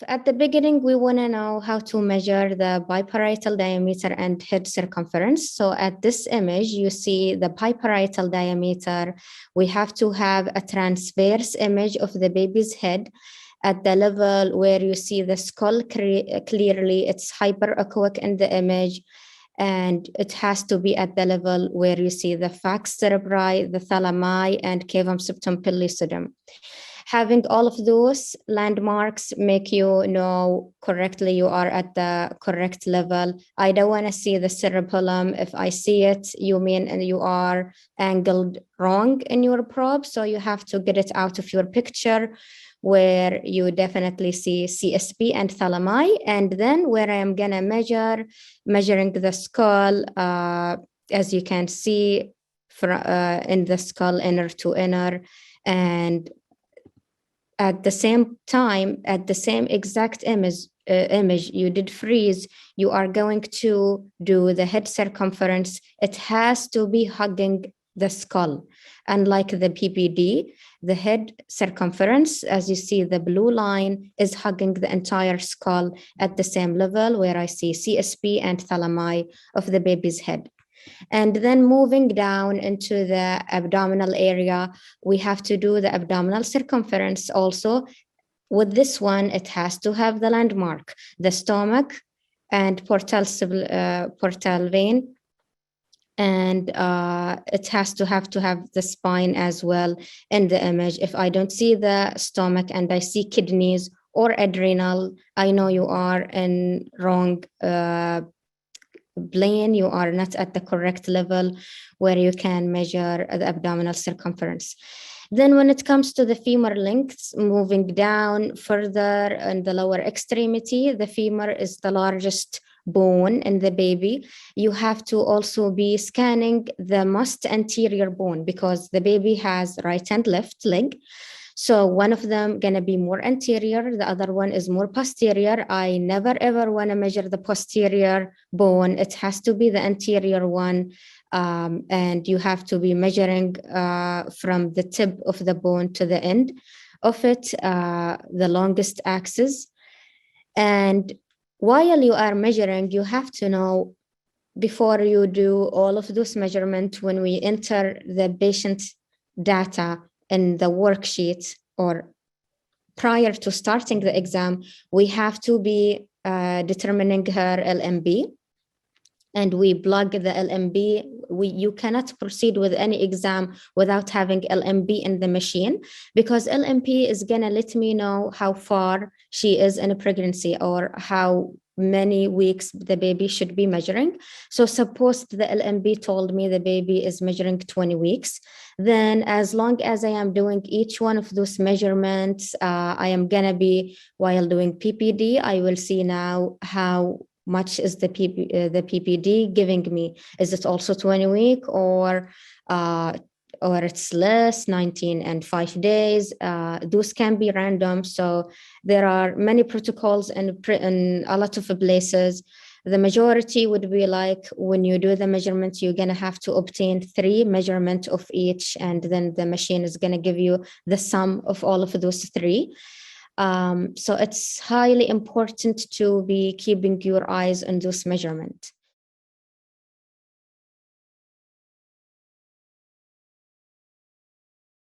At the beginning, we want to know how to measure the biparietal diameter and head circumference. So at this image, you see the biparietal diameter. We have to have a transverse image of the baby's head at the level where you see the skull clearly. It's hyperechoic in the image. And it has to be at the level where you see the falx cerebri, the thalami, and cavum septum pellucidum. Having all of those landmarks make you know correctly you are at the correct level. I don't want to see the cerebellum. If I see it, you mean and you are angled wrong in your probe. So you have to get it out of your picture where you definitely see CSP and thalami. And then where I am gonna measuring the skull, as you can see in the skull inner to inner, and at the same time, at the same exact image you did freeze, you are going to do the head circumference. It has to be hugging the skull. Unlike the PPD, the head circumference, as you see, the blue line is hugging the entire skull at the same level where I see CSP and thalami of the baby's head. And then moving down into the abdominal area, we have to do the abdominal circumference also. With this one, it has to have the landmark, the stomach and portal vein. And it has to have the spine as well in the image. If I don't see the stomach and I see kidneys or adrenal, I know you are in wrong plane. You are not at the correct level where you can measure the abdominal circumference. Then when it comes to the femur lengths, moving down further in the lower extremity, the femur is the largest bone in the baby. You have to also be scanning the most anterior bone because the baby has right and left leg. So one of them gonna be more anterior, the other one is more posterior. I never ever wanna measure the posterior bone. It has to be the anterior one. And you have to be measuring from the tip of the bone to the end of it, the longest axis. And while you are measuring, you have to know before you do all of those measurements, when we enter the patient data in the worksheet or prior to starting the exam, we have to be determining her LMB. And we plug the LMB. You cannot proceed with any exam without having LMB in the machine, because LMB is gonna let me know how far she is in a pregnancy or how many weeks the baby should be measuring. So suppose the LMB told me the baby is measuring 20 weeks, then as long as I am doing each one of those measurements, I am gonna be, while doing PPD, I will see now how much is the PPD giving me. Is it also 20 week or it's less, 19 and 5 days? Those can be random. So there are many protocols in a lot of places. The majority would be like when you do the measurements, you're going to have to obtain 3 measurements of each, and then the machine is going to give you the sum of all of those 3. So it's highly important to be keeping your eyes on those measurements.